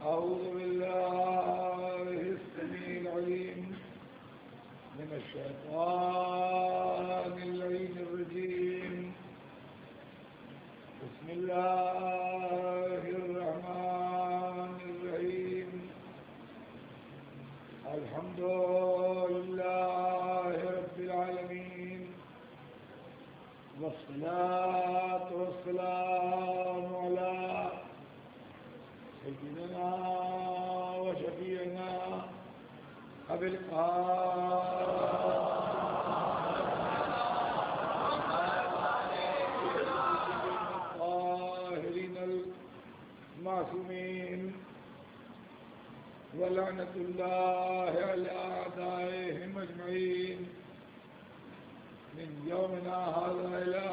أعوذ بالله السميع العليم من الشيطان اللعين الرجيم. بسم الله الرحمن الرحيم. الحمد لله رب العالمين، والصلاة والسلام على سيدنا وشفيعنا أبي الطاهرين المعصومين، ولعنة الله على أعدائهم أجمعين من يومنا هذا إلى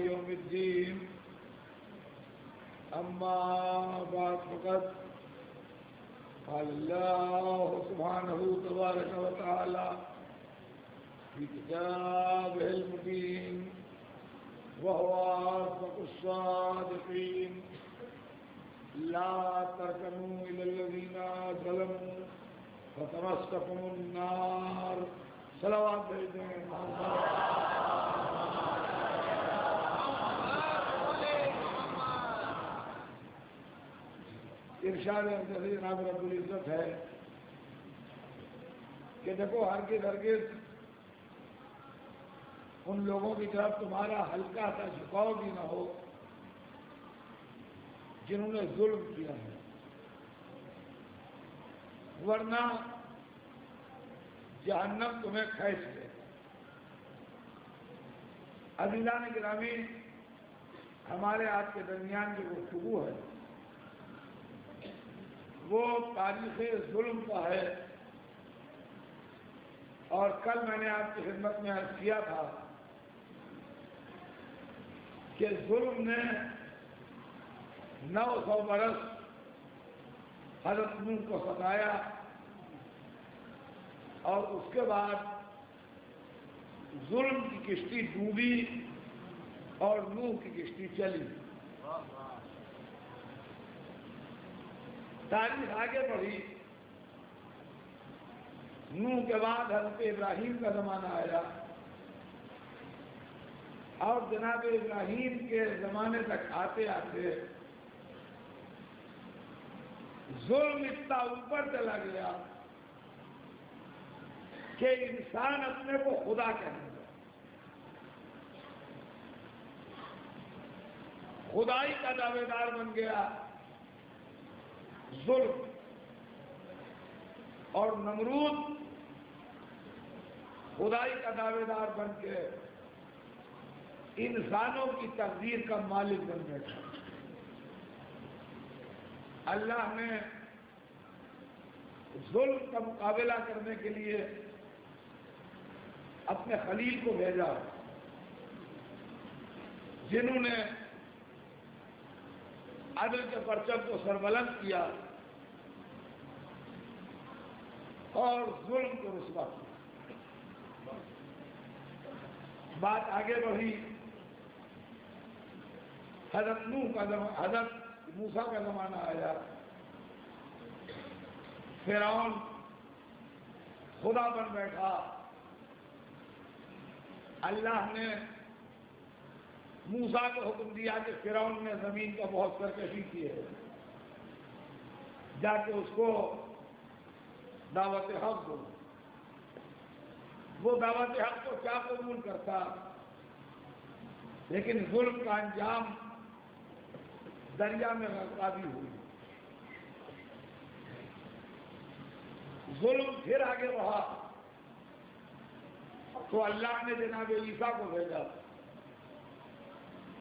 يوم الدين. أما بعد فقد قال الله سبحانه تبارك وتعالى في كتابه المبين وهو أصدق الصادقين: لا تركنوا إلى الذين ظلموا فتمسكم النار. صلوات ارشاد جناب رب العزت ہے کہ دیکھو ہرگز ان لوگوں کی طرف تمہارا ہلکا سا جھکاؤ بھی نہ ہو جنہوں نے ظلم کیا ہے، ورنہ جہنم تمہیں کھینچ لے. عزیزان گرامی، ہمارے آج کے درمیان جو گفتگو ہے وہ تاریخ ظلم کا ہے، اور کل میں نے آپ کی خدمت میں عرض کیا تھا کہ ظلم نے 900 برس حضرت نوح کو ستایا، اور اس کے بعد ظلم کی کشتی ڈوبی اور نوح کی کشتی چلی. تاریخ آگے بڑھی. نوح کے بعد حضرت ابراہیم کا زمانہ آیا، اور جناب ابراہیم کے زمانے تک آتے آتے ظلم اتنا اوپر چلا گیا کہ انسان اپنے کو خدا کہنے لگا، خدائی کا دعوے دار بن گیا. ظلم اور نمرود خدائی کا دعوے دار بن کے انسانوں کی تقدیر کا مالک بن بیٹھا. اللہ نے ظلم کا مقابلہ کرنے کے لیے اپنے خلیل کو بھیجا، جنہوں نے عدل کے پرچم کو سربلند کیا اور ظلم کو رسوا کیا. بات آگے بڑھی. حضرت موسیٰ کا زمانہ آیا. فرعون خدا بن بیٹھا. اللہ نے موسیٰ کو حکم دیا کہ فرعون نے زمین کا بہت سرکشی کی ہے، جا کے اس کو دعوت حق دو. وہ دعوت حق کو کیا قبول کرتا، لیکن ظلم کا انجام دریا میں غرقابی ہوئی. ظلم پھر آگے بڑھا تو اللہ نے جناب عیسیٰ کو بھیجا،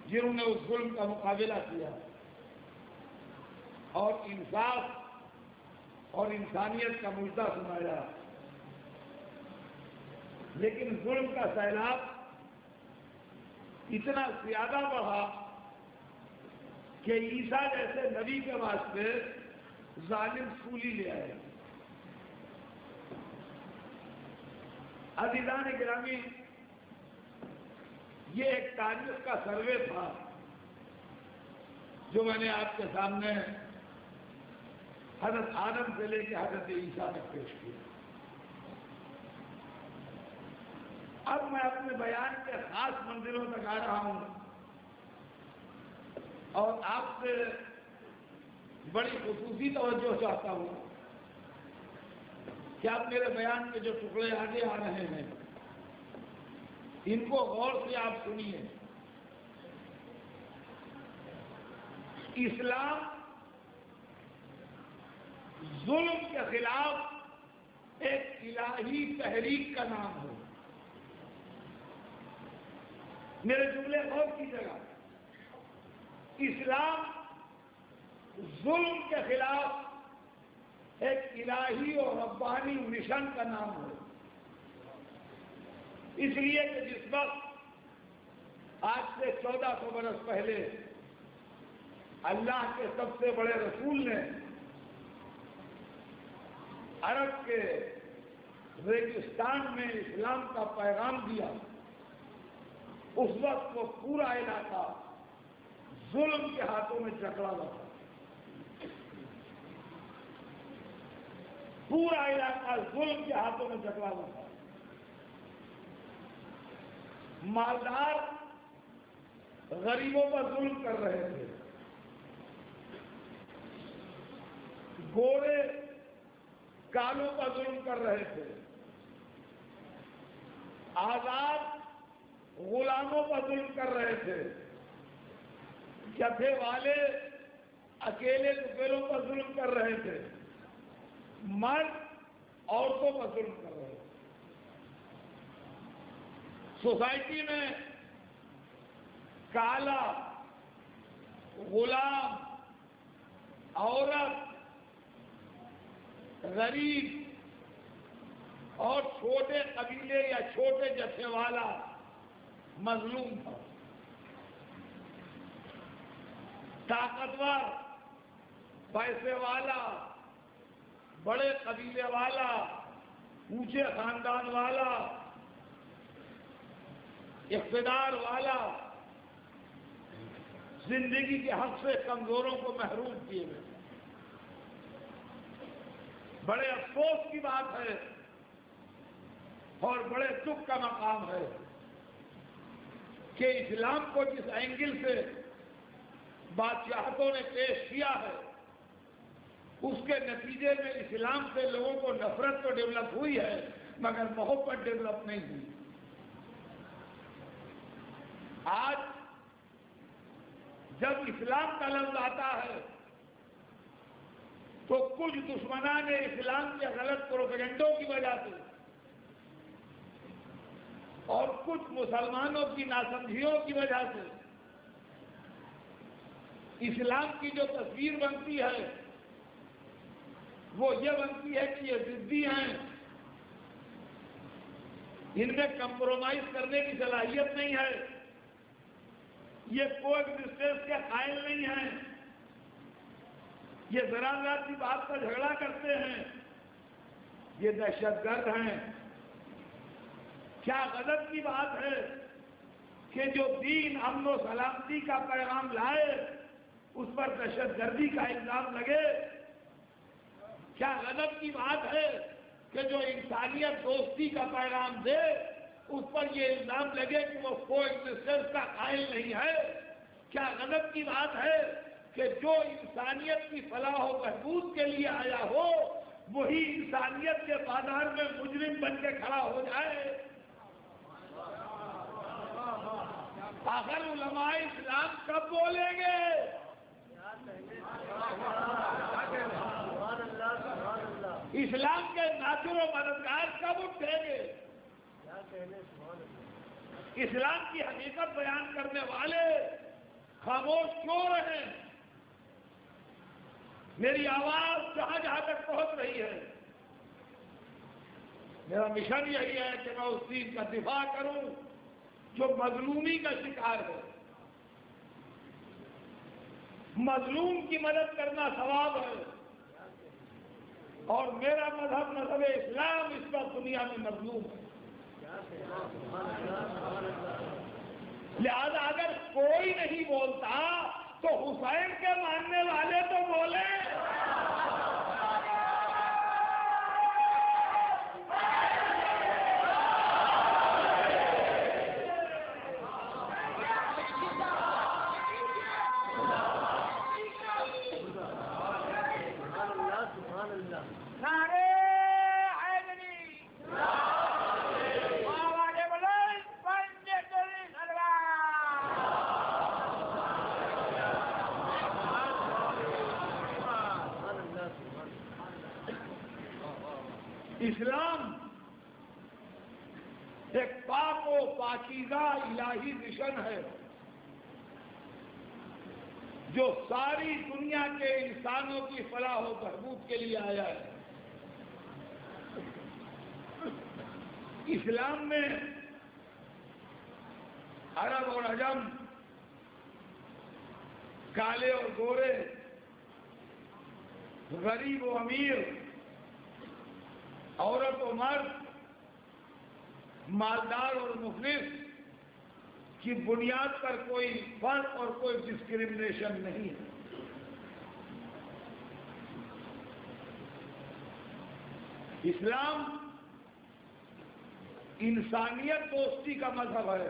جنہوں نے اس ظلم کا مقابلہ کیا اور انصاف اور انسانیت کا مجدہ سنایا. لیکن ظلم کا سیلاب اتنا زیادہ بڑھا کہ عیسیٰ جیسے نبی کے واسطے ظالم سولی لے آئے. عزیزان گرامی، یہ ایک تاریخ کا سروے تھا جو میں نے آپ کے سامنے حضرت آدم سے لے کے حضرت عیسیٰ تک پیش کیا۔ اب میں اپنے بیان کے خاص منزلوں تک آ رہا ہوں اور آپ سے بڑی خصوصی توجہ چاہتا ہوں کہ آپ میرے بیان کے جو ٹکڑے آگے آ رہے ہیں ان کو غور سے آپ سنیے۔ اسلام ظلم کے خلاف ایک الہی تحریک کا نام ہے۔ میرے جملے غور کی جگہ، اسلام ظلم کے خلاف ایک الہی اور ربانی مشن کا نام ہے۔ اس لیے کہ جس وقت آج سے 1400 برس پہلے اللہ کے سب سے بڑے رسول نے عرب کے ریگستان میں اسلام کا پیغام دیا، اس وقت وہ پورا علاقہ ظلم کے ہاتھوں میں جکڑا ہوا تھا۔ پورا علاقہ ظلم کے ہاتھوں میں جکڑا ہوا تھا۔ مالدار غریبوں پر ظلم کر رہے تھے، گورے کالوں پر ظلم کر رہے تھے، آزاد غلاموں پر ظلم کر رہے تھے، جتھے والے اکیلے دکیلوں پر ظلم کر رہے تھے، مرد عورتوں پر ظلم کر رہے تھے۔ سوسائٹی میں کالا، غلام، عورت، غریب اور چھوٹے قبیلے یا چھوٹے جتھے والا مظلوم تھا۔ طاقتور، پیسے والا، بڑے قبیلے والا، اونچے خاندان والا، اقتدار والا زندگی کے حق سے کمزوروں کو محروم کیے گئے۔ بڑے افسوس کی بات ہے اور بڑے دکھ کا مقام ہے کہ اسلام کو جس اینگل سے بادشاہتوں نے پیش کیا ہے اس کے نتیجے میں اسلام سے لوگوں کو نفرت تو ڈیولپ ہوئی ہے مگر محبت ڈیولپ نہیں ہوئی۔ آج جب اسلام کا لفظ آتا ہے تو کچھ دشمنان اسلام کے غلط پروپیگنڈوں کی وجہ سے اور کچھ مسلمانوں کی ناسمجھیوں کی وجہ سے اسلام کی جو تصویر بنتی ہے وہ یہ بنتی ہے کہ یہ ضدی ہیں، ان میں کمپرومائز کرنے کی صلاحیت نہیں ہے، یہ کو ایگزسٹنس کے قائل نہیں ہیں، یہ ذرا ذرا سی بات پر جھگڑا کرتے ہیں، یہ دہشت گرد ہیں۔ کیا غضب کی بات ہے کہ جو دین امن و سلامتی کا پیغام لائے اس پر دہشت گردی کا الزام لگے۔ کیا غضب کی بات ہے کہ جو انسانیت دوستی کا پیغام دے اس پر یہ الزام لگے کہ وہ کو ایگزسٹنس کا قائل نہیں ہے۔ کیا غضب کی بات ہے کہ جو انسانیت کی فلاح و بہبود کے لیے آیا ہو وہی انسانیت کے بازار میں مجرم بن کے کھڑا ہو جائے۔ آخر علماء اسلام کب بولیں گے؟ اسلام کے ناصر و مددگار کب اٹھیں گے؟ اسلام کی حقیقت بیان کرنے والے خاموش کیوں رہے؟ میری آواز جہاں جہاں تک پہنچ رہی ہے میرا مشن یہی ہے کہ میں اس چیز کا دفاع کروں جو مظلومی کا شکار ہے۔ مظلوم کی مدد کرنا ثواب ہے اور میرا مذہب مذہب اسلام اس وقت دنیا میں مظلوم ہے۔ لہذا اگر کوئی نہیں بولتا تو حسین کے ماننے والے تو بولیں۔ اسلام ایک پاک و پاکیزہ الہی مشن ہے جو ساری دنیا کے انسانوں کی فلاح و بہبود کے لیے آیا ہے۔ اسلام میں عرب اور عجم، کالے اور گورے، غریب و امیر، عورت و مرد، مالدار اور مفلس کی بنیاد پر کوئی فرق اور کوئی ڈسکرمنیشن نہیں ہے۔ اسلام انسانیت دوستی کا مذہب ہے۔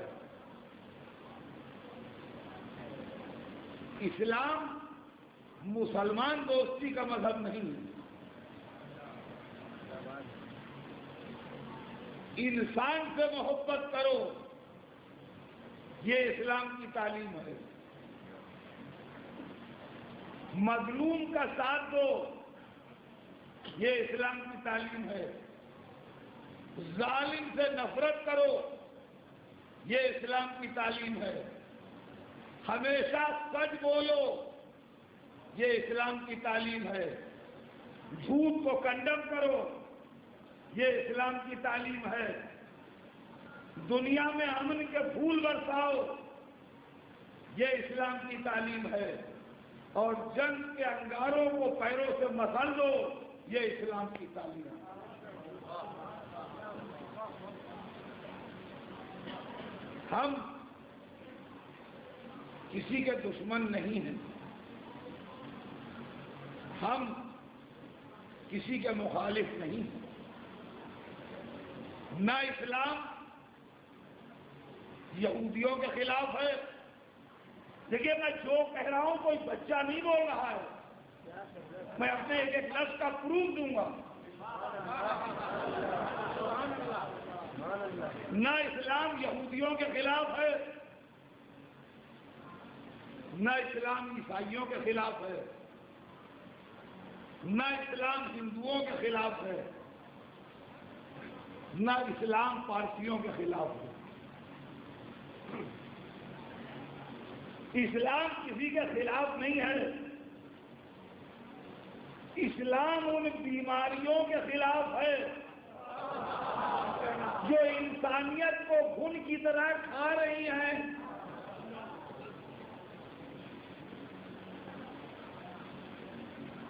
اسلام مسلمان دوستی کا مذہب نہیں ہے۔ انسان سے محبت کرو، یہ اسلام کی تعلیم ہے۔ مظلوم کا ساتھ دو، یہ اسلام کی تعلیم ہے۔ ظالم سے نفرت کرو، یہ اسلام کی تعلیم ہے۔ ہمیشہ سچ بولو، یہ اسلام کی تعلیم ہے۔ جھوٹ کو کنڈم کرو، یہ اسلام کی تعلیم ہے۔ دنیا میں امن کے پھول برساؤ، یہ اسلام کی تعلیم ہے۔ اور جنگ کے انگاروں کو پیروں سے مسل دو، یہ اسلام کی تعلیم ہے۔ ہم کسی کے دشمن نہیں ہیں، ہم کسی کے مخالف نہیں ہیں۔ نہ اسلام یہودیوں کے خلاف ہے۔ دیکھیے میں جو کہہ رہا ہوں کوئی بچہ نہیں بول رہا ہے، میں اپنے ایک ایک لفظ کا پروف دوں گا۔ نہ اسلام یہودیوں کے خلاف ہے، نہ اسلام عیسائیوں کے خلاف ہے، نہ اسلام ہندوؤں کے خلاف ہے، نہ اسلام پارسیوں کے خلاف ہے۔ اسلام کسی کے خلاف نہیں ہے۔ اسلام ان بیماریوں کے خلاف ہے جو انسانیت کو گھن کی طرح کھا رہی ہیں۔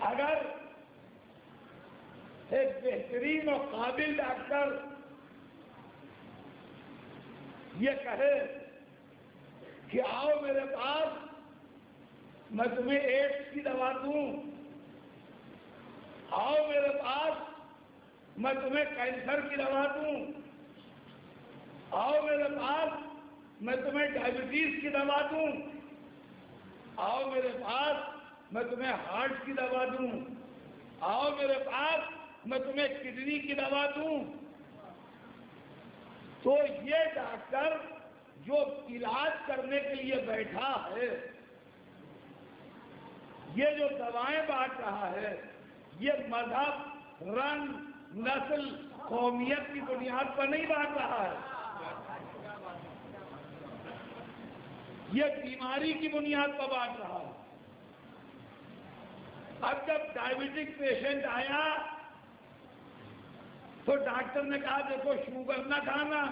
اگر ایک بہترین اور قابل ڈاکٹر یہ کہے کہ آؤ میرے پاس میں تمہیں ایڈس کی دوا دوں، آؤ میرے پاس میں تمہیں کینسر کی دوا دوں، آؤ میرے پاس میں تمہیں ڈائبٹیز کی دوا دوں، آؤ میرے پاس میں تمہیں ہارٹ کی دوا دوں، آؤ میرے پاس میں تمہیں کڈنی کی دوا دوں، تو یہ ڈاکٹر جو علاج کرنے کے لیے بیٹھا ہے، یہ جو دوائیں بانٹ رہا ہے، یہ مذہب، رنگ، نسل، قومیت کی بنیاد پر نہیں بانٹ رہا ہے، یہ بیماری کی بنیاد پر بانٹ رہا ہے۔ اب جب ڈائبٹک پیشنٹ آیا تو ڈاکٹر نے کہا دیکھو شوگر نہ کھانا،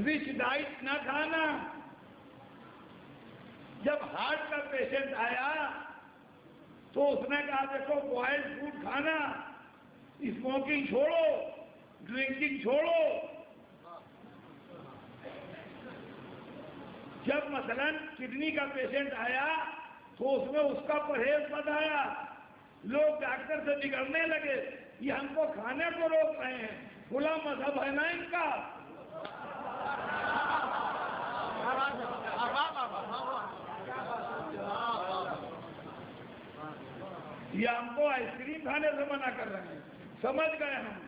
رچ ڈائٹ نہ کھانا۔ جب ہارٹ کا پیشنٹ آیا تو اس نے کہا دیکھو بوائلڈ فوڈ کھانا، اسموکنگ چھوڑو، ڈرنکنگ چھوڑو۔ جب مثلا کڈنی کا پیشنٹ آیا تو اس نے اس کا پرہیز بتایا۔ لوگ ڈاکٹر سے بگڑنے لگے، یہ ہم کو کھانے کو روک رہے ہیں، کھلا مذہب ہے نا ان کا۔ یہ ہم کو آئس کریم کھانے سے منع کر رہے ہیں، سمجھ گئے ہم۔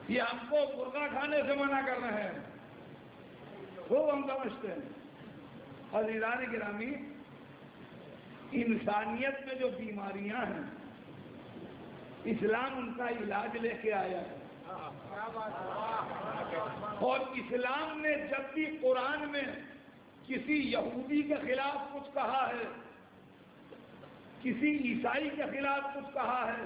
یہ ہم کو مرغا کھانے سے منع کر رہے ہیں، خوب ہم سمجھتے ہیں۔ عزیزان گرامی، انسانیت میں جو بیماریاں ہیں اسلام ان کا علاج لے کے آیا ہے. اور اسلام نے جب بھی قرآن میں کسی یہودی کے خلاف کچھ کہا ہے، کسی عیسائی کے خلاف کچھ کہا ہے،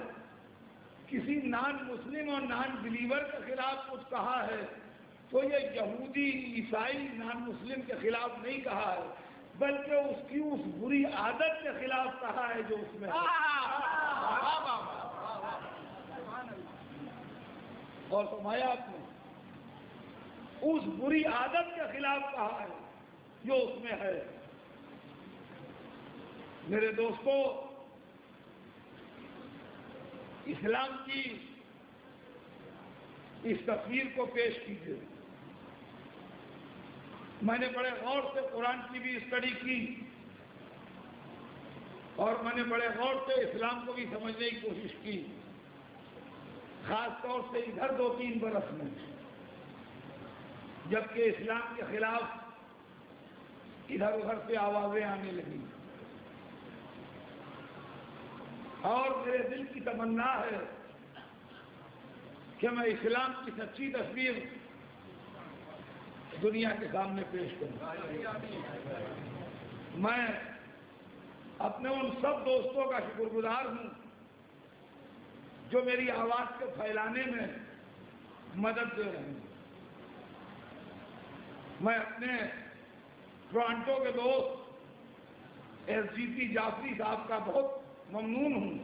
کسی نان مسلم اور نان بلیور کے خلاف کچھ کہا ہے، تو یہ یہودی عیسائی نان مسلم کے خلاف نہیں کہا ہے، بلکہ اس کی اس بری عادت کے خلاف کہا ہے جو اس میں ہے. اور فرمایا آپ نے اس بری عادت کے خلاف کہا ہے جو اس میں ہے. میرے دوستو، اسلام کی اس تصویر کو پیش کیجیے. میں نے بڑے غور سے قرآن کی بھی اسٹڈی کی اور میں نے بڑے غور سے اسلام کو بھی سمجھنے کی کوشش کی، خاص طور سے ادھر 2-3 برس میں، جبکہ اسلام کے خلاف ادھر ادھر سے آوازیں آنے لگی. اور میرے دل کی تمنا ہے کہ میں اسلام کی سچی تصویر دنیا کے سامنے پیش کروں. میں اپنے ان سب دوستوں کا شکر گزار ہوں جو میری آواز کو پھیلانے میں مدد دے رہے ہیں. میں اپنے ٹورانٹو کے دوست SGP جعفری صاحب کا بہت ممنون ہوں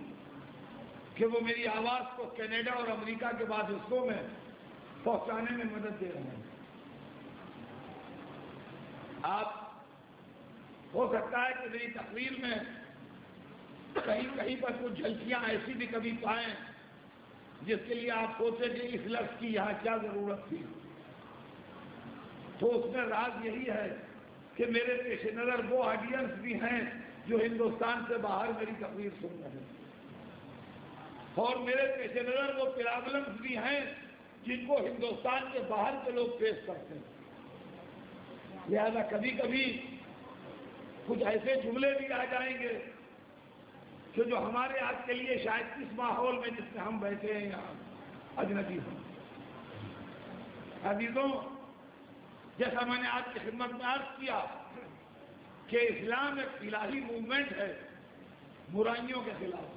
کہ وہ میری آواز کو کینیڈا اور امریکہ کے بعض حصوں میں پہنچانے میں مدد دے رہے ہیں. آپ ہو سکتا ہے کہ میری تقریر میں کہیں کہیں پر کچھ جھلکیاں ایسی بھی کبھی پائیں جس کے لیے آپ سوچیں کہ اس لفظ کی یہاں کیا ضرورت تھی. تو اس میں راز یہی ہے کہ میرے پیش نظر وہ آڈینس بھی ہیں جو ہندوستان سے باہر میری تقریر سن رہے ہیں، اور میرے پیش نظر وہ پرابلمس بھی ہیں جن کو ہندوستان کے باہر کے لوگ فیس کرتے ہیں. لہذا کبھی کبھی کچھ ایسے جملے بھی آ جائیں گے کہ جو ہمارے آپ کے لیے شاید اس ماحول میں جس میں ہم بیٹھے ہیں یہاں اجنبی ہوں. عزیزوں، جیسا میں نے آپ کی خدمت میں عرض کیا کہ اسلام ایک الہی موومنٹ ہے برائیوں کے خلاف،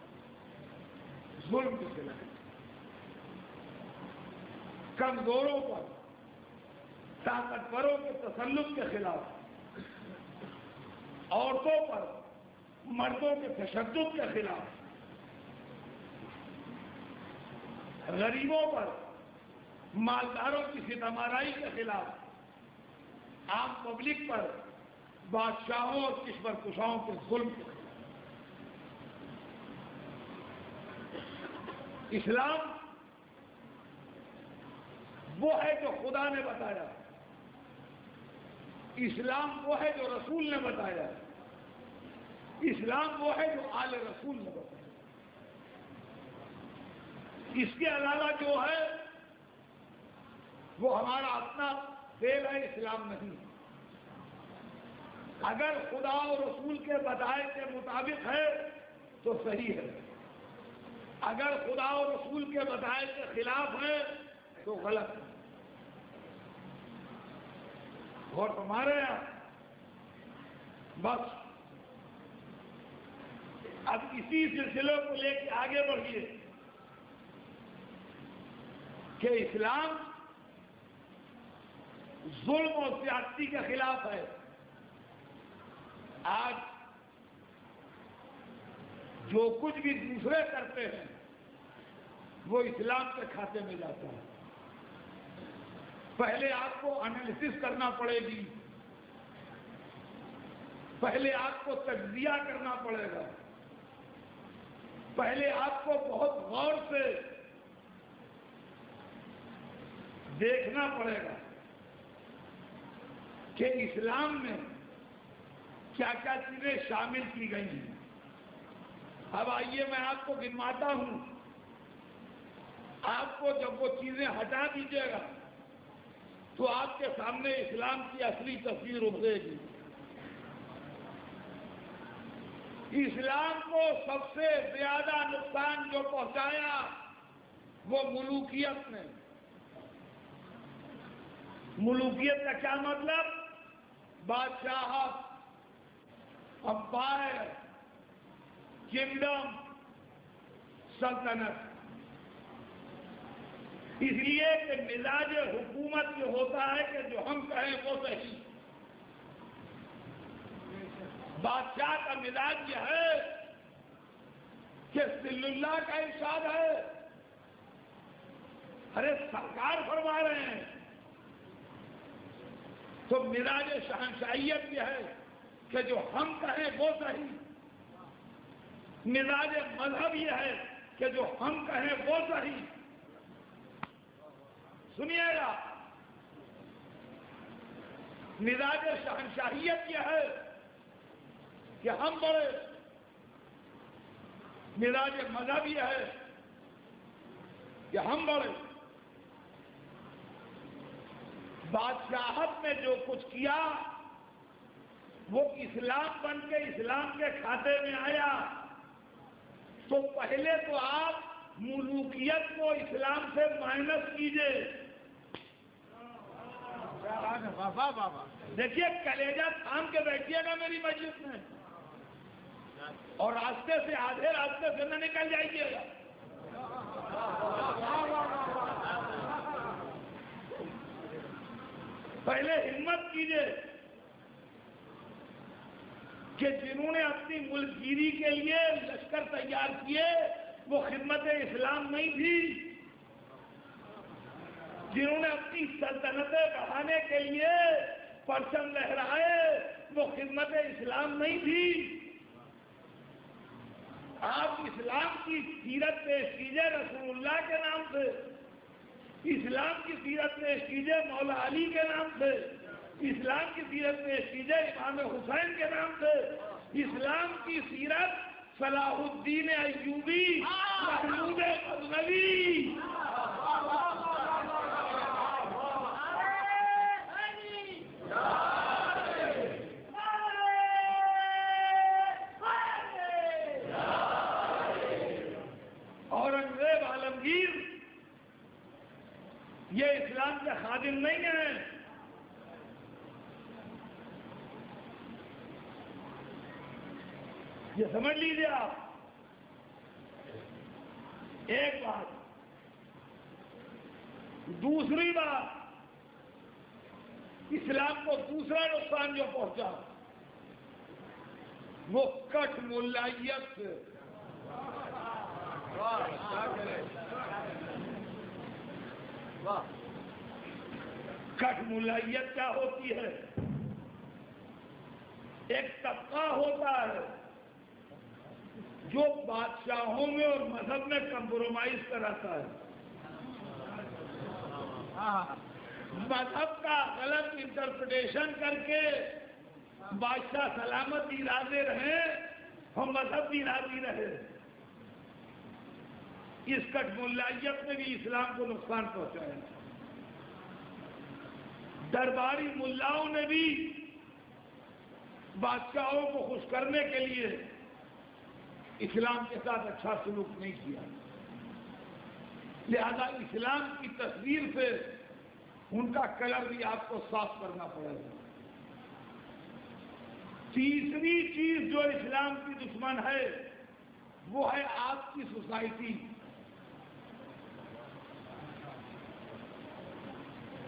ظلم کے خلاف، کمزوروں پر، طاقتوروں کے تسلط کے خلاف، عورتوں پر مردوں کے تشدد کے خلاف، غریبوں پر مالداروں کی ستم آرائی کے خلاف، عام پبلک پر بادشاہوں اور کشور کشاؤں کے ظلم کے خلاف. اسلام وہ ہے جو خدا نے بتایا، اسلام وہ ہے جو رسول نے بتایا، اسلام وہ ہے جو آل رسول نے بتایا. اس کے علاوہ جو ہے وہ ہمارا اپنا فعل ہے، اسلام نہیں. اگر خدا اور رسول کے بتائے کے مطابق ہے تو صحیح ہے، اگر خدا اور رسول کے بتائے کے خلاف ہے تو غلط ہے. اور ہمارے یہاں بس اب اسی سلسلے کو لے کے آگے بڑھیے کہ اسلام ظلم اور زیادتی کے خلاف ہے. آج جو کچھ بھی دوسرے کرتے ہیں وہ اسلام کے کھاتے میں جاتا ہے. پہلے آپ کو انالیسس کرنا پڑے گی، پہلے آپ کو تجزیہ کرنا پڑے گا، پہلے آپ کو بہت غور سے دیکھنا پڑے گا کہ اسلام میں کیا کیا چیزیں شامل کی گئی ہیں. اب آئیے میں آپ کو گنواتا ہوں. آپ کو جب وہ چیزیں ہٹا دیجیے گا تو آپ کے سامنے اسلام کی اصلی تصویر ابھرے گی. اسلام کو سب سے زیادہ نقصان جو پہنچایا وہ ملوکیت میں. ملوکیت کا کیا مطلب؟ بادشاہت، امپائر، کنگڈم، سلطنت. اس لیے کہ مزاج حکومت یہ ہوتا ہے کہ جو ہم کہیں وہ صحیح. بادشاہ کا مزاج یہ ہے کہ صلی اللہ کا ارشاد ہے، ارے سرکار فرما رہے ہیں. تو مزاج شہنشاہیت یہ ہے کہ جو ہم کہیں وہ صحیح. مزاج مذہب یہ ہے کہ جو ہم کہیں وہ صحیح. سنیے گا، مزاج شہنشاہیت یہ ہے کہ ہم بڑے. مزاج مذہب یہ ہے کہ ہم بڑے. بادشاہت نے جو کچھ کیا وہ اسلام بن کے اسلام کے کھاتے میں آیا. تو پہلے تو آپ ملوکیت کو اسلام سے مائنس کیجئے. دیکھیے کلیجہ تھام کے بیٹھیے گا میری مجلس میں، اور راستے سے آدھے راستے سے نہ نکل جائیے گا. پہلے ہمت کیجئے کہ جنہوں نے اپنی ملک گیری کے لیے لشکر تیار کیے وہ خدمت اسلام نہیں تھی. جنہوں نے اپنی سلطنتیں بڑھانے کے لیے پرچم لہرائے وہ خدمت اسلام نہیں تھی. آپ اسلام کی سیرت پیش کیجئے رسول اللہ کے نام سے، اسلام کی سیرت پیش کیجئے مولا علی کے نام سے، اسلام کی سیرت پیش کیجئے امام حسین کے نام سے، اسلام کی سیرت صلاح الدین ایوبی، محمود غزنوی. اورنگزیب عالمگیر یہ اسلام کے خادم نہیں ہیں. یہ سمجھ لیجیے آپ. ایک بات. دوسری بات، اسلام کو دوسرا نقصان جو پہنچا وہ کٹ ملائیت سے. کٹ ملائیت کیا ہوتی ہے؟ ایک طبقہ ہوتا ہے جو بادشاہوں میں اور مذہب میں کمپرومائز کراتا ہے. مذہب کا غلط انٹرپریٹیشن کر کے بادشاہ سلامت راضی رہے اور مذہب بھی راضی رہے. اس کٹ ملائیت نے بھی اسلام کو نقصان پہنچایا. درباری ملاؤں نے بھی بادشاہوں کو خوش کرنے کے لیے اسلام کے ساتھ اچھا سلوک نہیں کیا. لہذا اسلام کی تصویر سے ان کا کلر بھی آپ کو صاف کرنا پڑے گا. تیسری چیز جو اسلام کی دشمن ہے وہ ہے آپ کی سوسائٹی.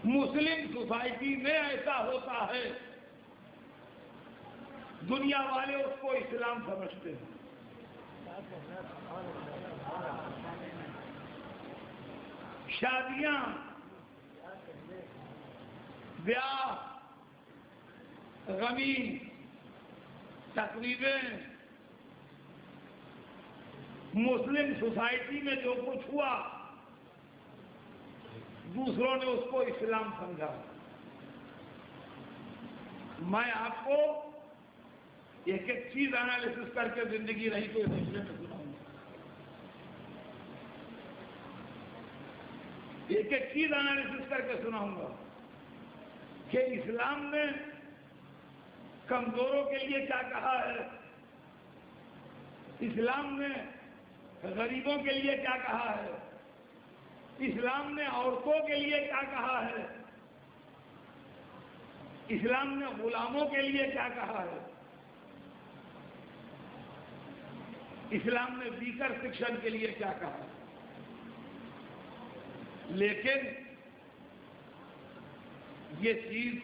مسلم سوسائٹی میں ایسا ہوتا ہے دنیا والے اس کو اسلام سمجھتے ہیں. شادیاں، بیاہ، غمی، تقریبیں، مسلم سوسائٹی میں جو کچھ ہوا دوسروں نے اس کو اسلام سمجھا. میں آپ کو ایک ایک چیز انالیسس کر کے زندگی رہی تو سلسلے میں سناؤں گا. ایک ایک چیز انالیسس کر کے سناؤں گا کہ اسلام نے کمزوروں کے لیے کیا کہا ہے، اسلام نے غریبوں کے لیے کیا کہا ہے، اسلام نے عورتوں کے لیے کیا کہا ہے؟ اسلام نے غلاموں کے لیے کیا کہا ہے؟ اسلام نے ویکر سیکشن کے لیے کیا کہا ہے؟ لیکن یہ چیز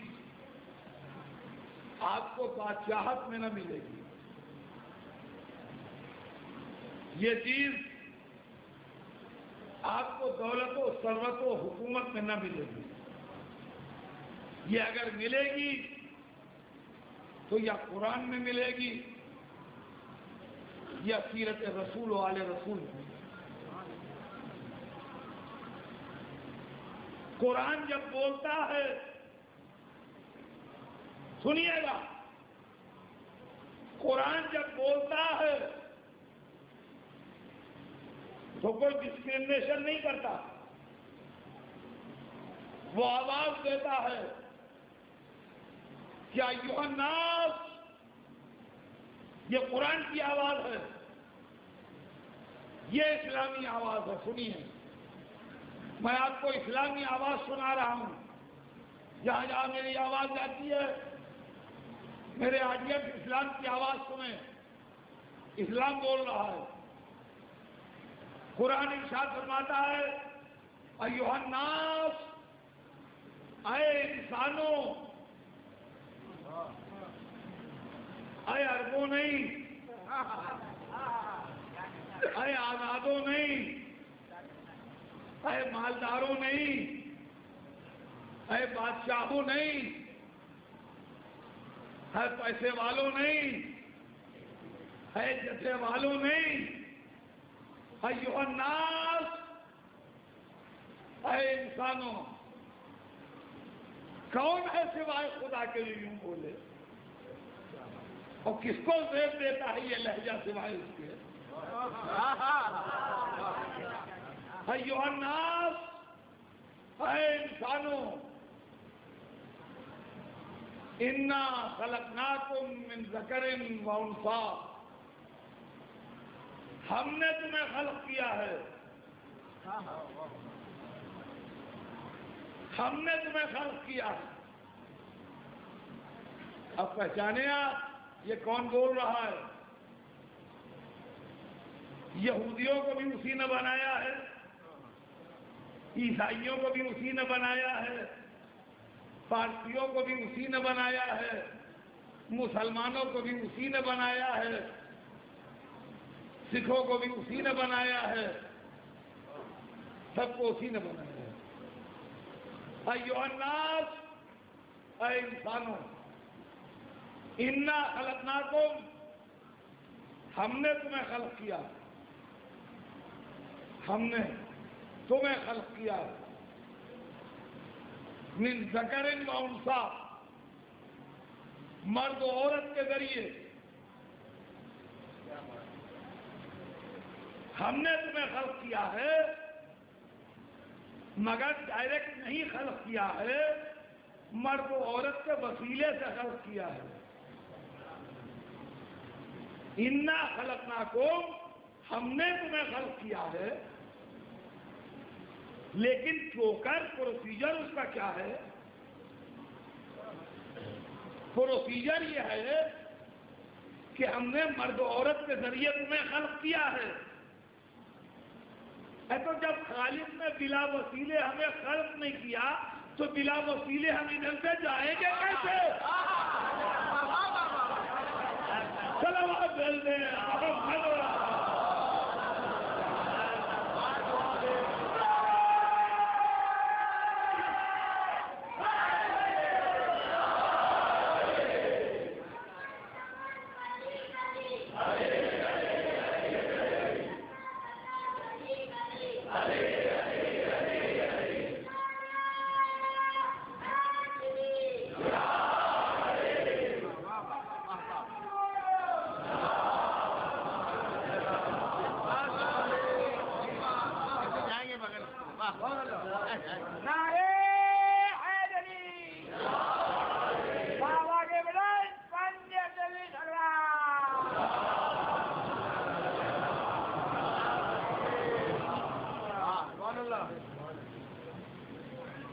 آپ کو بادشاہت میں نہ ملے گی، یہ چیز آپ کو دولت و ثروت و حکومت میں نہ ملے گی۔ یہ اگر ملے گی تو یا قرآن میں ملے گی یا سیرت رسول و آل رسول میں۔ قرآن جب بولتا ہے، سنیے گا، قرآن جب بولتا ہے تو کوئی ڈسکریمنیشن نہیں کرتا، وہ آواز دیتا ہے کیا ایھا الناس، یہ قرآن کی آواز ہے، یہ اسلامی آواز ہے۔ سنیے، میں آپ کو اسلامی آواز سنا رہا ہوں، جہاں جہاں میری آواز جاتی ہے میرے آڈینس اسلام کی آواز سنیں، اسلام بول رہا ہے۔ قرآن ارشاد فرماتا ہے ایھا الناس، اے انسانوں، اے اربوں نہیں، اے آزادوں نہیں، اے مالداروں نہیں، اے بادشاہوں نہیں، اے پیسے والوں نہیں، اے جتھے والوں نہیں، ایھا الناس، اے انسانوں۔ کون ہے سوائے خدا کے لیے یوں بولے؟ اور کس کو زیب دیتا ہے یہ لہجہ سوائے اس کے؟ ایھا الناس، اے انسانوں، انا خلقناکم من ذکر و انثی، ہم نے تمہیں خلق کیا ہے، ہم نے تمہیں خلق کیا ہے۔ اب پہچانے آپ یہ کون بول رہا ہے؟ یہودیوں کو بھی اسی نے بنایا ہے، عیسائیوں کو بھی اسی نے بنایا ہے، پارسیوں کو بھی اسی نے بنایا ہے، مسلمانوں کو بھی اسی نے بنایا ہے، سکھوں کو بھی اسی نے بنایا ہے، سب کو اسی نے بنایا ہے۔ ایھا الناس، اے انسانوں، انا خلقناکم، ہم نے تمہیں خلق کیا، ہم نے تمہیں خلق کیا من ذکر و انثی، مرد و عورت کے ذریعے ہم نے تمہیں خلق کیا ہے، مگر ڈائریکٹ نہیں خلق کیا ہے، مرد و عورت کے وسیلے سے خلق کیا ہے۔ انا خلقناکم، ہم نے تمہیں خلق کیا ہے، لیکن چوکر پروسیجر اس کا کیا ہے؟ پروسیجر یہ ہے کہ ہم نے مرد و عورت کے ذریعے تمہیں خلق کیا ہے، تو جب خالق نے بلا وسیلے ہمیں خلق نہیں کیا تو بلا وسیلے ہم ادھر سے جائیں گے کیسے؟ چلو آپ بول دیں،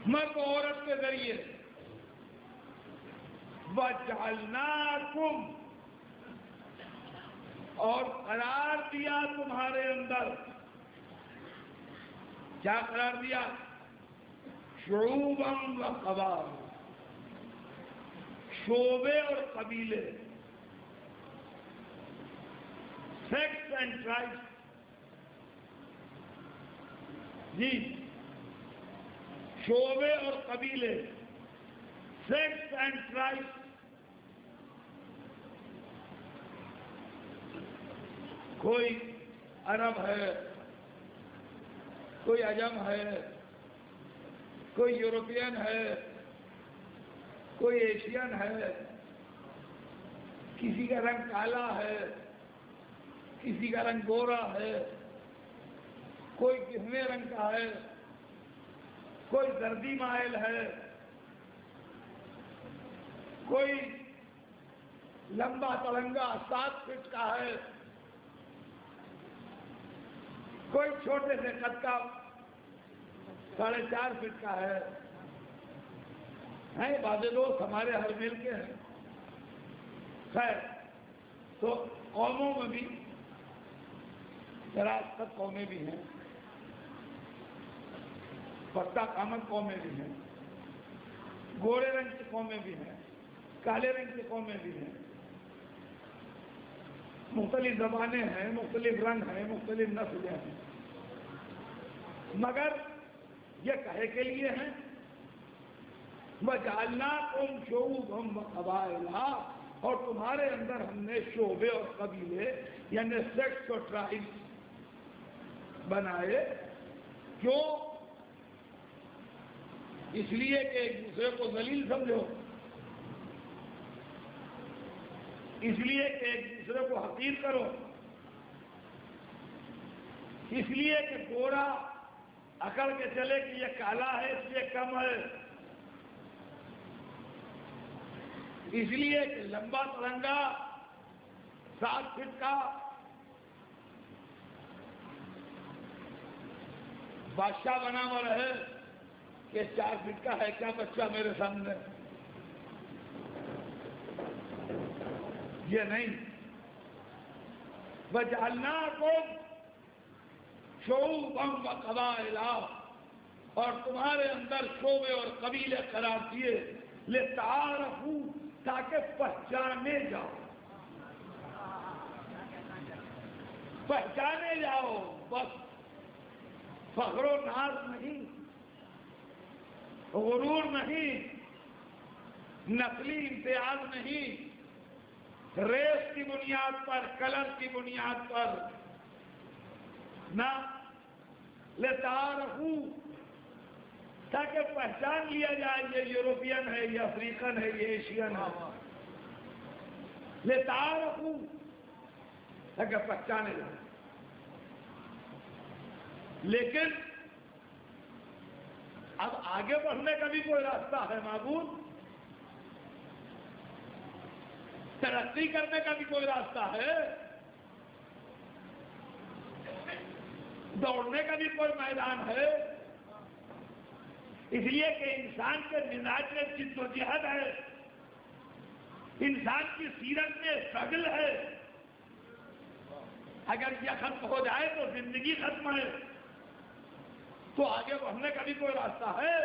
مرد و عورت کے ذریعے وَجَعَلْنَاكُمْ اور قرار دیا تمہارے اندر. کیا قرار دیا؟ شعوباً و قبائل، شعبے اور قبیلے، سیکٹس اینڈ ٹرائبس. جی، شعبے اور قبیلے، سیکٹس اینڈ ٹرائبس. کوئی عرب ہے، کوئی عجم ہے، کوئی یورپین ہے، کوئی ایشین ہے، کسی کا رنگ کالا ہے، کسی کا رنگ گورا ہے، کوئی کتنے رنگ کا ہے، کوئی زردی مائل ہے، کوئی لمبا تڑنگا 7 فٹ کا ہے، کوئی چھوٹے سے قد کا 4.5 فٹ کا ہے. بعض دوست ہمارے ہر مل کے ہیں. خیر، تو قوموں میں بھی دراز قد قومیں بھی ہیں، پختہ کامت قومیں بھی ہیں، گورے رنگ کی قومیں بھی ہیں، کالے رنگ کی قومیں بھی ہیں. مختلف زبانیں ہیں، مختلف رنگ ہیں، مختلف نسلیں ہیں، مگر یہ کہے کے لیے ہیں وَجَعَلْنَاكُمْ شُعُوبًا وَقَبَائِلَ، اور تمہارے اندر ہم نے شعبے اور قبیلے یعنی سیکٹس اور ٹرائبس بنائے. کیوں؟ اس لیے کہ ایک دوسرے کو ذلیل سمجھو، اس لیے کہ ایک دوسرے کو حقیر کرو، اس لیے کہ گورا اکڑ کے چلے کہ یہ کالا ہے اس لیے کم ہے، اس لیے کہ لمبا تڑنگا 7 فٹ کا بادشاہ بنا ہوا رہے کہ 4 فٹ کا ہے کیا بچہ میرے سامنے. یہ نہیں. وَجَعَلْنَاكُمْ شُعُوبًا وَقَبَائِلَ، اور تمہارے اندر شعبے اور قبیلے قرار دیے لِتَعَارَفُوا، تاکہ پہچانے جاؤ. پہچانے جاؤ، بس فخر و ناز نہیں، غرور نہیں، نسلی امتیاز نہیں، ریس کی بنیاد پر، کلر کی بنیاد پر نہ. لِتَعَارَفُوا، تاکہ پہچان لیا جائے یہ یورپین ہے، یہ افریقن ہے، یہ ایشین ہے. لِتَعَارَفُوا، تاکہ پہچانے جائے. لیکن اب آگے بڑھنے کا بھی کوئی راستہ ہے معبود، ترقی کرنے کا بھی کوئی راستہ ہے، دوڑنے کا بھی کوئی میدان ہے. اس لیے کہ انسان کے مزاج میں جد و جہد ہے، انسان کی سیرت میں اسٹرگل ہے. اگر یہ ختم ہو جائے تو زندگی ختم ہے، تو آگے بڑھنے کا بھی کوئی راستہ ہے.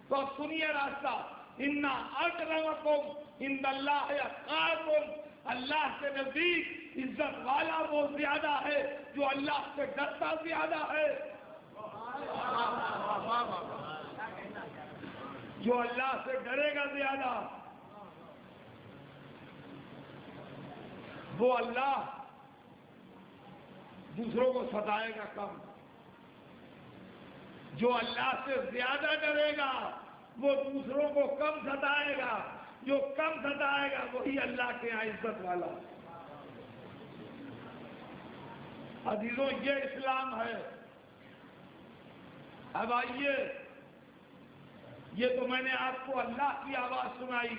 تو اب سنیے راستہ. اِنَّ أَكْرَمَكُمْ عِندَ اللَّهِ أَتْقَاكُمْ، اللہ کے نزدیک عزت والا وہ زیادہ ہے جو اللہ سے ڈرتا زیادہ ہے، جو اللہ سے ڈرے گا زیادہ. وہ اللہ دوسروں کو ستائے گا کم. جو اللہ سے زیادہ ڈرے گا وہ دوسروں کو کم ستائے گا، جو کم ستائے گا وہی اللہ کے یہاں عزت والا. عزیزوں، یہ اسلام ہے. اب آئیے، یہ تو میں نے آپ کو اللہ کی آواز سنائی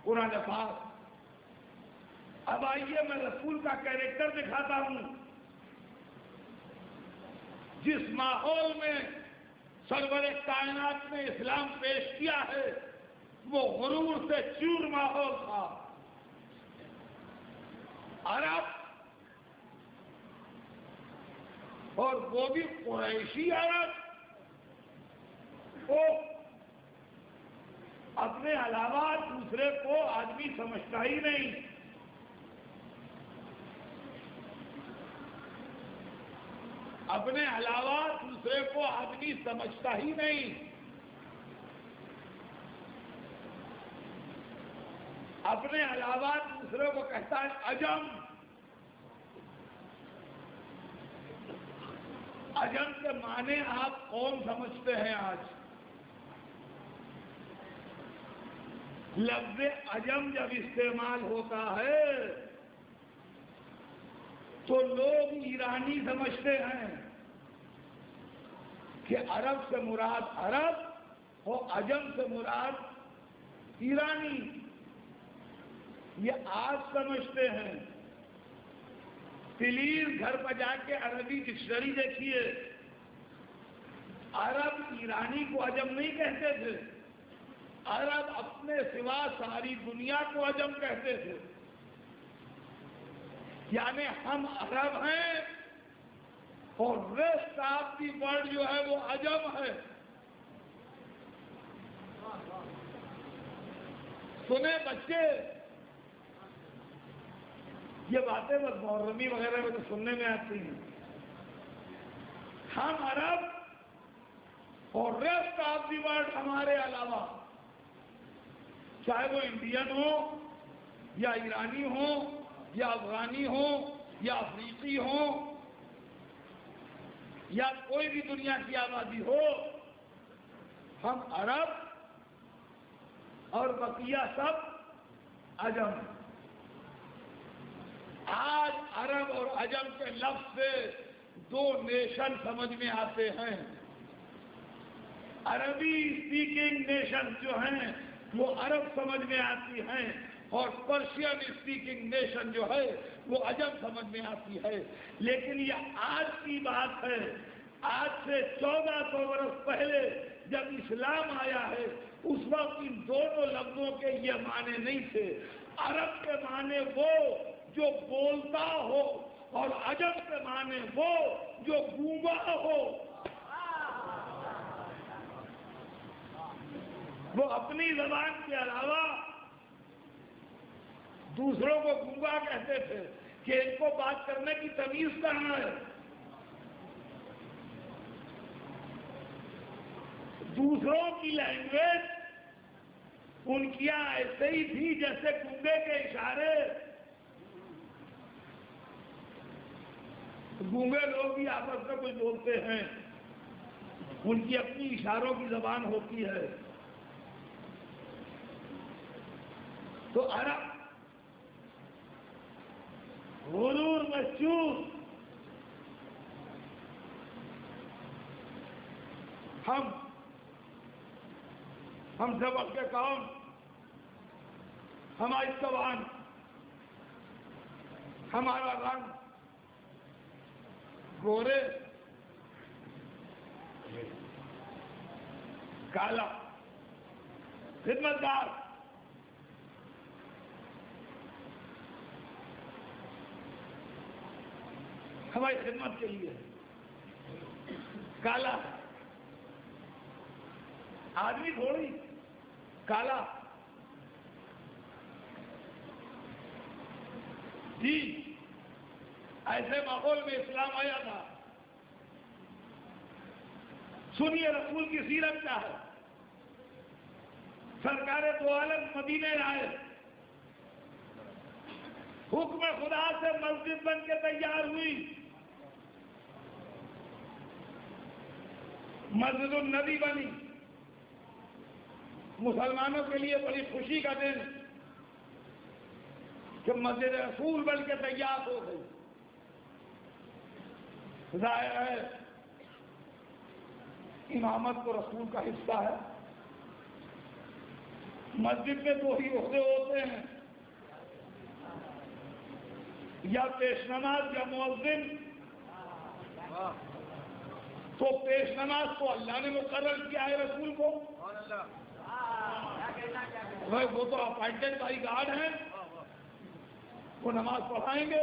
قرآن پاک. اب آئیے میں رسول کا کیریکٹر دکھاتا ہوں. جس ماحول میں سرور کائنات نے اسلام پیش کیا ہے وہ غرور سے چور ماحول تھا. عرب اور وہ بھی قریشی عرب وہ اپنے علاوہ دوسرے کو آدمی سمجھتا ہی نہیں. اپنے علاوہ دوسرے کو آدمی سمجھتا ہی نہیں. اپنے علاوہ دوسرے کو کہتا ہے عجم. عجم کے معنی آپ کون سمجھتے ہیں آج؟ لفظ عجم جب استعمال ہوتا ہے تو لوگ ایرانی سمجھتے ہیں کہ عرب سے مراد عرب اور عجم سے مراد ایرانی. یہ آج سمجھتے ہیں. پلیز گھر پر جا کے عربی ڈکشنری دیکھیے. عرب ایرانی کو عجم نہیں کہتے تھے. عرب اپنے سوا ساری دنیا کو عجم کہتے تھے. یعنی ہم عرب ہیں اور ریسٹ آف دی ورلڈ جو ہے وہ عجم ہے. سنے بچے یہ باتیں بس محرمی وغیرہ میں تو سننے میں آتی ہیں. ہم عرب اور ریسٹ آف دی ورلڈ ہمارے علاوہ چاہے وہ انڈین ہو یا ایرانی ہو یا افغانی ہو یا افریقی ہو یا کوئی بھی دنیا کی آبادی ہو, ہم عرب اور بقیہ سب عجم. آج عرب اور عجم کے لفظ سے دو نیشن سمجھ میں آتے ہیں. عربی اسپیکنگ نیشن جو ہیں وہ عرب سمجھ میں آتی ہیں اور پرشین اسپیکنگ نیشن جو ہے وہ عجم سمجھ میں آتی ہے. لیکن یہ آج کی بات ہے. آج سے 1400 برس پہلے جب اسلام آیا ہے اس وقت ان دونوں لفظوں کے یہ معنی نہیں تھے. عرب کے معنی وہ جو بولتا ہو اور عجم کے معنی وہ جو گونگا ہو. وہ اپنی زبان کے علاوہ دوسروں کو گونگا کہتے تھے کہ ان کو بات کرنے کی تمیز کرنا ہے. دوسروں کی لینگویج ان کی ایسے ہی تھی جیسے گونگے کے اشارے. گونگے لوگ بھی آپس میں کچھ بولتے ہیں, ان کی اپنی اشاروں کی زبان ہوتی ہے. تو عرب غرور میں چور, ہم سے بڑھ کے کون, ہماری زبان, ہمارا رنگ, گورے کالا, خدمتگار, ہماری خدمت کے لیے کالا, آدمی تھوڑی کالا. جی ایسے ماحول میں اسلام آیا تھا. سنیے رسول کی سیرت کیا ہے. سرکار دو عالم مدینے آئے, حکم خدا سے مسجد بن کے تیار ہوئی. مسجد النبی بنی. مسلمانوں کے لیے بڑی خوشی کا دن کہ مسجد رسول بن کے تیار ہو گئی. ظاہر ہے امامت تو رسول کا حصہ ہے. مسجد میں دو ہی عہدے ہوتے ہیں, یا پیش نماز یا مؤذن. تو پیش نماز تو اللہ نے مقرر کیا ہے رسول کو، وہ تو اپائنٹڈ بائی گاڈ ہیں، وہ نماز پڑھائیں گے۔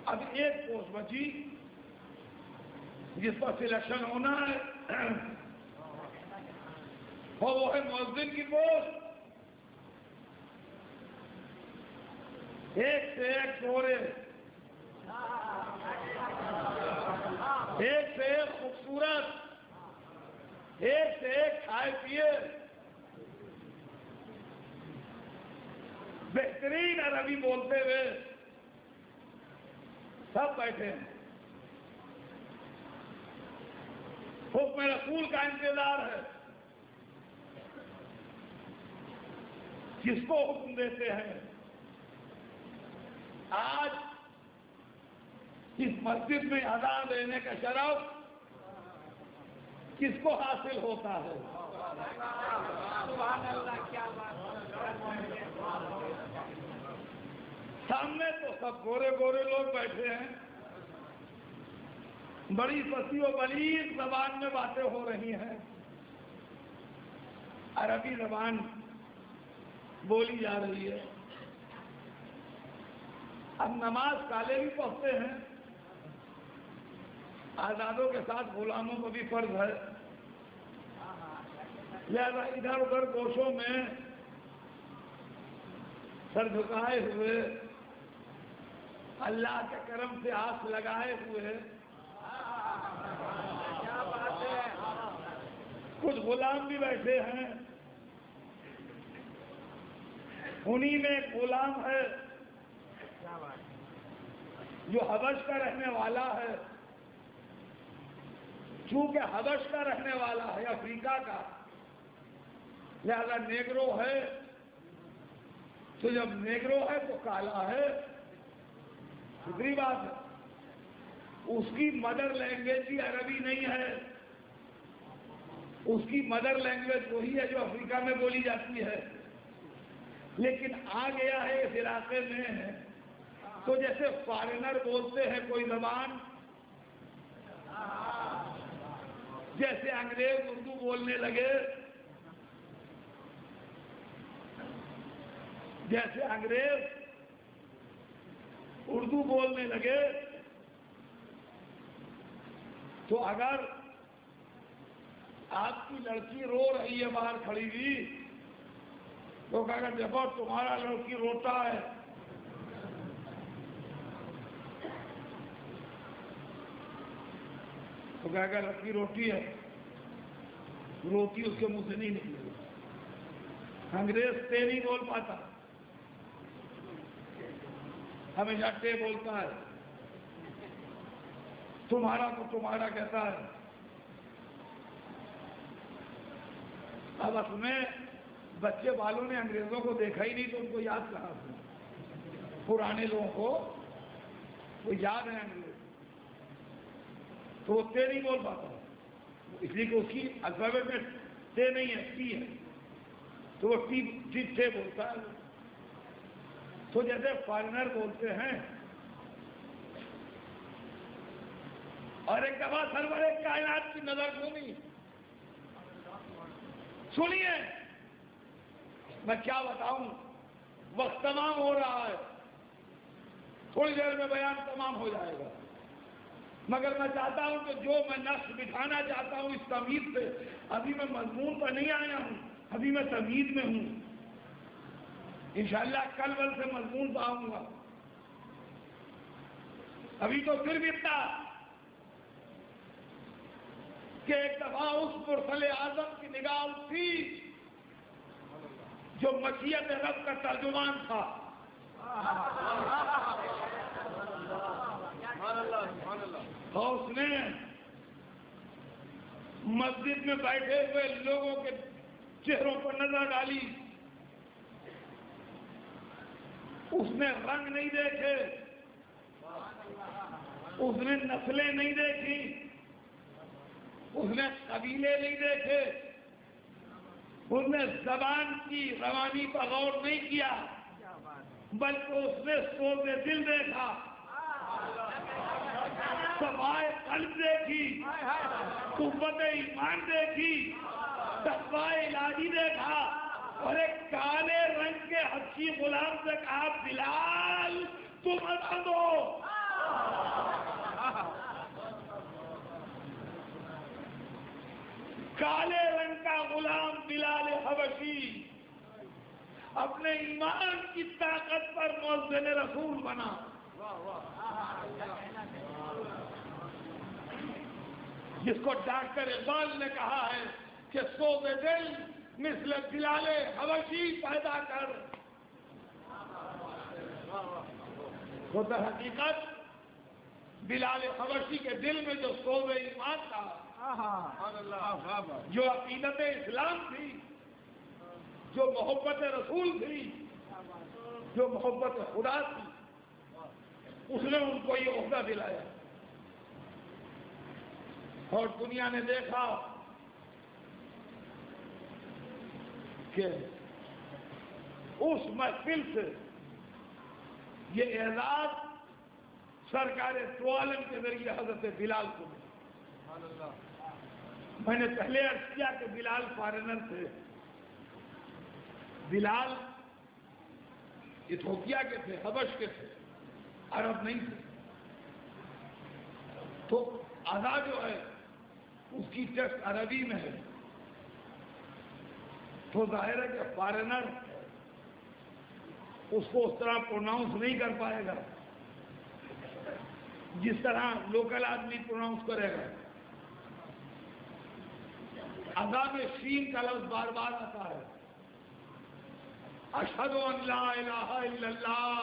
اب ایک پوسٹ بچی جس پر سلیکشن ہونا ہے، اور وہ ہے مؤذن کی پوسٹ۔ ایک سے ایک گورے، ایک سے ایک خوبصورت، ایک سے ایک کھائے پیے، بہترین عربی بولتے ہوئے سب بیٹھے ہیں، حکم رسول کا انتظار ہے، کس کو حکم دیتے ہیں؟ آج اس مسجد میں اذان دینے کا شرف کس کو حاصل ہوتا ہے؟ سامنے تو سب گورے گورے لوگ بیٹھے ہیں، بڑی فصیح و بلیغ زبان میں باتیں ہو رہی ہیں، عربی زبان بولی جا رہی ہے۔ اب نماز کالے بھی پڑھتے ہیں، آزادوں کے ساتھ غلاموں کو بھی فرض ہے، لہذا ادھر ادھر گوشوں میں سر جھکائے ہوئے، اللہ کے کرم سے آس لگائے ہوئے کچھ غلام بھی بیٹھے ہیں۔ انہی میں ایک غلام ہے جو حبش کا رہنے والا ہے، چونکہ حبش کا رہنے والا ہے افریقہ کا، لہذا نیگرو ہے، تو جب نیگرو ہے تو کالا ہے، دوسری بات ہے اس کی مدر لینگویج بھی عربی نہیں ہے، اس کی مدر لینگویج وہی ہے جو افریقہ میں بولی جاتی ہے، لیکن آ گیا ہے اس علاقے میں، تو جیسے فارنر بولتے ہیں کوئی زبان، جیسے انگریز اردو بولنے لگے، جیسے انگریز اردو بولنے لگے، تو اگر آپ کی لڑکی رو رہی ہے باہر کھڑی ہوئی، تو کہا دیکھو تمہارا لڑکی روتا ہے، تو کہا لڑکی روتی ہے، روتی اس کے منہ سے نہیں نکلے گی۔ انگریز تے نہیں بول پاتا، ہمیشہ ٹے بولتا ہے، تمہارا تو تمہارا کہتا ہے۔ اب اس میں بچے والوں نے انگریزوں کو دیکھا ہی نہیں تو ان کو یاد کہاں سے؟ پرانے لوگوں کو وہ یاد ہے انگریز، تو وہ تے نہیں بول پاتا، اس لیے کہ اس کی الفابیٹ میں تے نہیں ہے، ٹی ہے، تو وہ ٹی ٹے بولتا ہے۔ تو جیسے فارنر بولتے ہیں، اور ایک دفعہ سرور کائنات کی نظر گھومی، سنیے میں کیا بتاؤں، وقت تمام ہو رہا ہے، تھوڑی دیر میں بیان تمام ہو جائے گا، مگر میں چاہتا ہوں کہ جو میں نقش بٹھانا چاہتا ہوں اس تمہید پہ، ابھی میں مضمون پر نہیں آیا ہوں، ابھی میں تمہید میں ہوں، انشاءاللہ کل ول سے مضمون پہ آؤں گا، ابھی تو صرف اتنا کہ ایک دفعہ اس مرسل اعظم کی نگاہ اٹھی جو مشیت رب کا ترجمان تھا، اور اس نے مسجد میں بیٹھے ہوئے لوگوں کے چہروں پر نظر ڈالی، اس نے رنگ نہیں دیکھے، اس نے نسلیں نہیں دیکھی، اس نے قبیلے نہیں دیکھے، اس نے زبان کی روانی پر غور نہیں کیا، بلکہ اس نے سوز دل دیکھا، صفائے قلب دیکھی، قوت ایمان دیکھی، تقوی الہی دیکھا، اور ایک کالے رنگ کے حبشی غلام سے کہا بلال تم ادا دو۔ کالے رنگ کا غلام بلال حبشی اپنے ایمان کی طاقت پر مؤذن رسول بنا۔ جس کو ڈاکٹر اقبال نے کہا ہے کہ سوز دل مثل بلال حبشی پیدا کر، تو در حقیقت بلال حبشی کے دل میں جو سوز ایمان تھا، جو عقیدت اسلام تھی، جو محبت رسول تھی، جو محبت خدا تھی، اس نے ان کو یہ عہدہ دلایا۔ اور دنیا نے دیکھا کہ اس محفل سے یہ اعزاز سرکار دو عالم کے ذریعے حضرت بلال کو ملا۔ میں نے پہلے عرض کیا کہ بلال فارنر تھے، بلال ایتھوپیا کے تھے، حبش کے تھے، عرب نہیں تھے۔ تو ادا جو ہے اس کی ٹیکسٹ عربی میں ہے، تو ظاہر ہے کہ فارنر اس کو اس طرح پروناؤنس نہیں کر پائے گا جس طرح لوکل آدمی پروناؤنس کرے گا۔ ادا میں شین کا لفظ بار بار آتا ہے، اشہد ان لا الہ الا اللہ،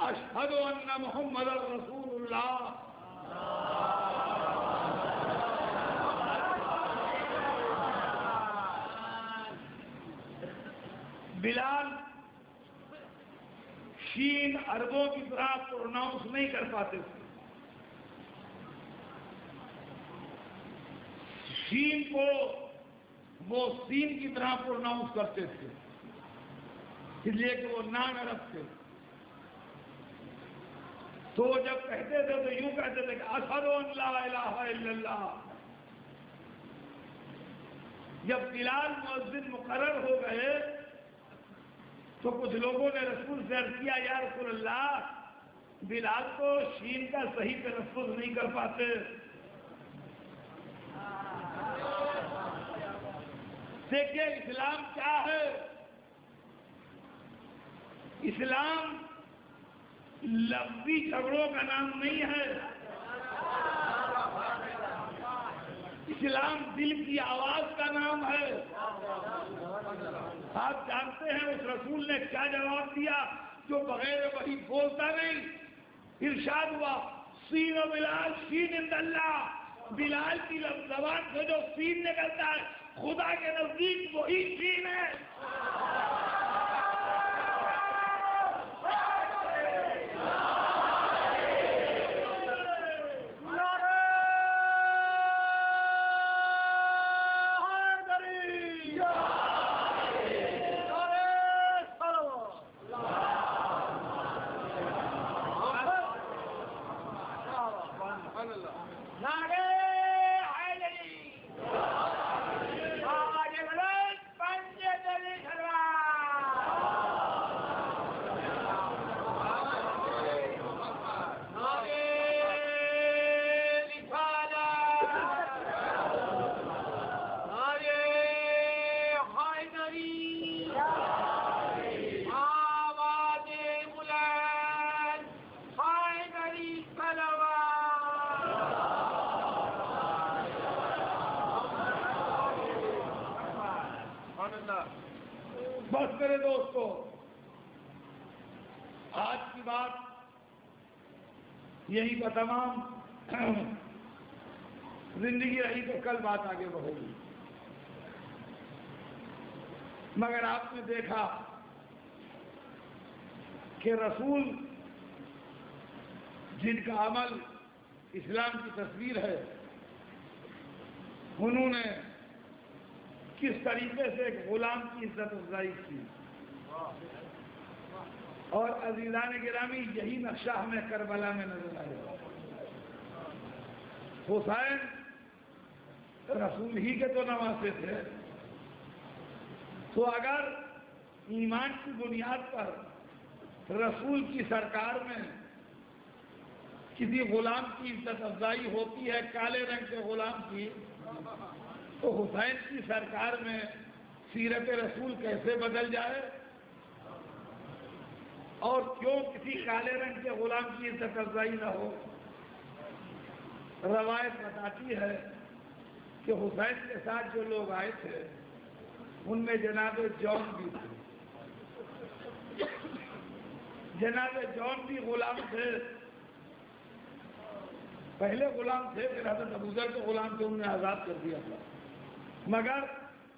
اشہد ان محمد رسول اللہ۔ بلال شین عربوں کی طرح پروناؤنس نہیں کر پاتے تھے، شین کو وہ سین کی طرح پروناؤنس کرتے تھے، اس لیے کہ وہ نان عرب تھے۔ تو جب کہتے تھے تو یوں کہتے تھے کہ اشہد ان لا الہ الا اللہ۔ جب بلال مؤذن مقرر ہو گئے تو کچھ لوگوں نے رسول سے عرض کیا یا رسول اللہ، بلال تو شین کا صحیح تلفظ نہیں کر پاتے۔ دیکھیے اسلام کیا ہے؟ اسلام لفظی جھگڑوں کا نام نہیں ہے، اسلام دل کی آواز کا نام ہے۔ آپ جانتے ہیں اس رسول نے کیا جواب دیا جو بغیر وحی بولتا نہیں؟ ارشاد ہوا سین و بلال سین عند اللہ، بلال کی زبان سے جو سین نکلتا ہے خدا کے نزدیک وہی سین ہے۔ بس میرے دوستو، آج کی بات یہی کا تمام، زندگی رہی تو کل بات آگے بڑھے گی۔ مگر آپ نے دیکھا کہ رسول جن کا عمل اسلام کی تصویر ہے، انہوں نے کس طریقے سے ایک غلام کی عزت افزائی کی، اور عزیزان گرامی یہی نقشہ ہمیں کربلا میں نظر آئے۔ حسین رسول ہی کے تو نواسے تھے، تو اگر ایمان کی بنیاد پر رسول کی سرکار میں کسی غلام کی عزت افزائی ہوتی ہے، کالے رنگ کے غلام کی، تو حسین کی سرکار میں سیرت رسول کیسے بدل جائے؟ اور کیوں کسی کالے رنگ کے غلام کی عزت افزائی نہ ہو؟ روایت بتاتی ہے کہ حسین کے ساتھ جو لوگ آئے تھے ان میں جناب جون بھی تھے، جناب جون بھی غلام تھے، پہلے غلام تھے، پھر حضرت ابوذر کے غلام تھے، انہوں نے آزاد کر دیا تھا، مگر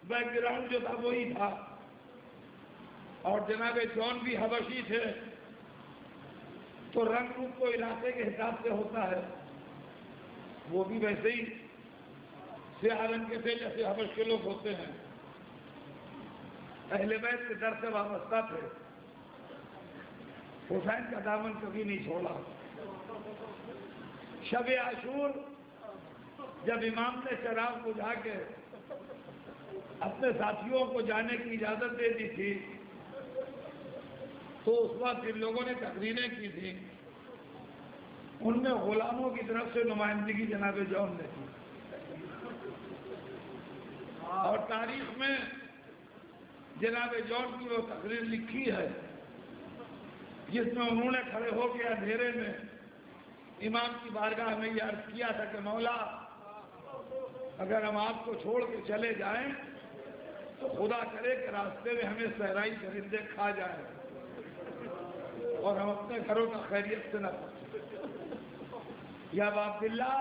بیک گراؤنڈ جو تھا وہی تھا۔ اور جناب جون بھی حبشی تھے، تو رنگ روپ تو علاقے کے حساب سے ہوتا ہے، وہ بھی ویسے ہی سیاہ رنگ کے تھے جیسے حبش کے لوگ ہوتے ہیں، اہل بیت کے در سے وابستہ تھے، حسین کا دامن کبھی نہیں چھوڑا۔ شب عاشور جب امام نے چراغ بجھا کے اپنے ساتھیوں کو جانے کی اجازت دے دی تھی، تو اس وقت جن لوگوں نے تقریریں کی تھیں ان میں غلاموں کی طرف سے نمائندگی جناب جون نے کی، اور تاریخ میں جناب جون کی وہ تقریر لکھی ہے جس میں انہوں نے کھڑے ہو کے اندھیرے میں امام کی بارگاہ میں یہ عرض کیا تھا کہ مولا اگر ہم آپ کو چھوڑ کے چلے جائیں تو خدا کرے کہ راستے میں ہمیں صحرائی درندے کھا جائیں اور ہم اپنے گھروں کا خیریت سے نہ پہنچیں۔ یا عبداللہ،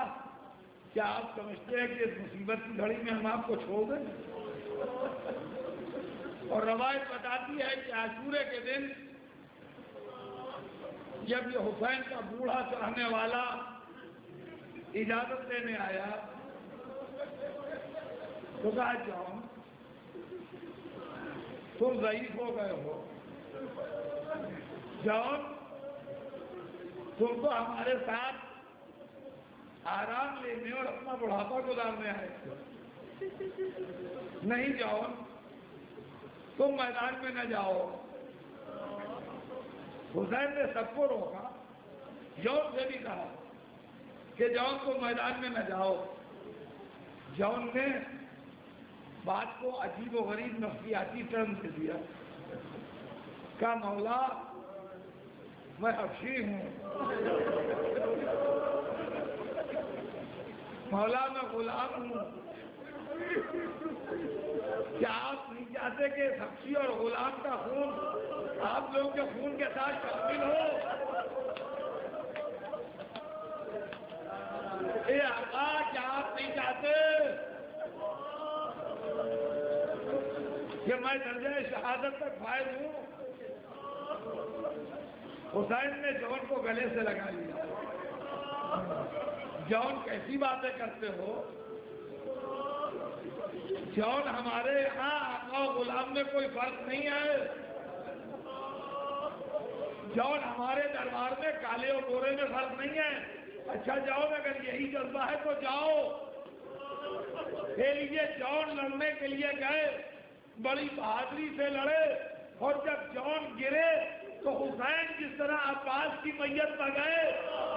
کیا آپ سمجھتے ہیں کہ اس مصیبت کی گھڑی میں ہم آپ کو چھوڑ دیں؟ اور روایت بتاتی ہے کہ عاشورے کے دن جب یہ حسین کا بوڑھا چاہنے والا اجازت لینے آیا تو کہا جون تم ضعیف ہو گئے ہو، جون تم تو ہمارے ساتھ آرام لینے اور اپنا بڑھاپا گزارنے آئے تھے، نہیں جون تم میدان میں نہ جاؤ۔ حسین نے سب کو روکا، جون سے بھی کہا کہ جون تم میدان میں نہ جاؤ۔ جون نے بات کو عجیب و غریب نفسیاتی ٹرم سے دیا، کہا مولا میں حبشی ہوں، مولا میں غلام ہوں، کیا آپ نہیں چاہتے کہ حبشی اور غلام کا خون آپ لوگوں کے خون کے ساتھ شامل ہو؟ اے آقا کیا آپ نہیں چاہتے کہ میں درجہ شہادت تک فائز ہوں؟ حسین نے جون کو گلے سے لگا لیا، جون کیسی باتیں کرتے ہو؟ جون ہمارے یہاں آقا و غلام میں کوئی فرق نہیں ہے، جون ہمارے دربار میں کالے اور گورے میں فرق نہیں ہے۔ اچھا جاؤ، اگر یہی جذبہ ہے تو جاؤ۔ لیے جون لڑنے کے لیے گئے، بڑی بہادری سے لڑے، اور جب جون گرے تو حسین جس طرح عباس کی میت پہ گئے،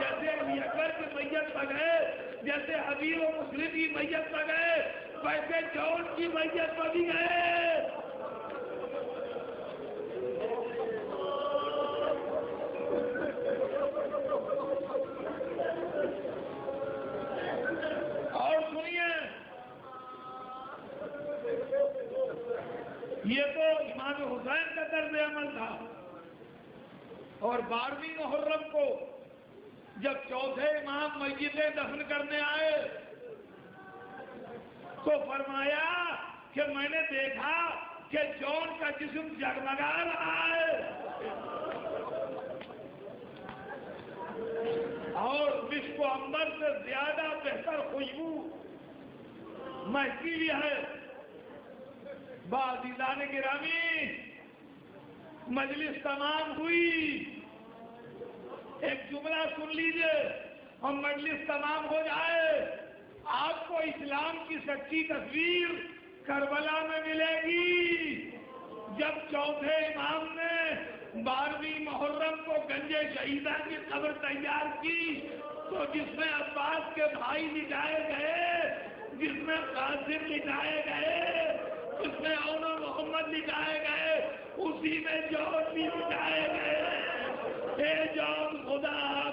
جیسے علی اکبر کی میت پہ گئے، جیسے حبیب و مسلم کی میت پہ گئے، ویسے جون کی میت پہ بھی گئے۔ اور سنیے، یہ تو امام حسین کا طرز عمل تھا، اور 12ویں محرم کو جب چوتھے امام میتیں دفن کرنے آئے تو فرمایا کہ میں نے دیکھا کہ جون کا جسم جگمگا رہا ہے اور مشک و عنبر سے زیادہ بہتر خوشبو مہکی بھی ہے۔ عزیزان گرامی، مجلس تمام ہوئی، ایک جملہ سن لیجئے، اور مجلس تمام ہو جائے، آپ کو اسلام کی سچی تصویر کربلا میں ملے گی۔ جب چوتھے امام نے 12ویں محرم کو گنجے شہیدہ کی قبر تیار کی تو جس میں عباس کے بھائی لٹائے گئے، جس میں قاسم لٹائے گئے، جس میں اون محمد لٹائے گئے، اسی میں جون بھی لٹائے گئے۔ اے جون خدا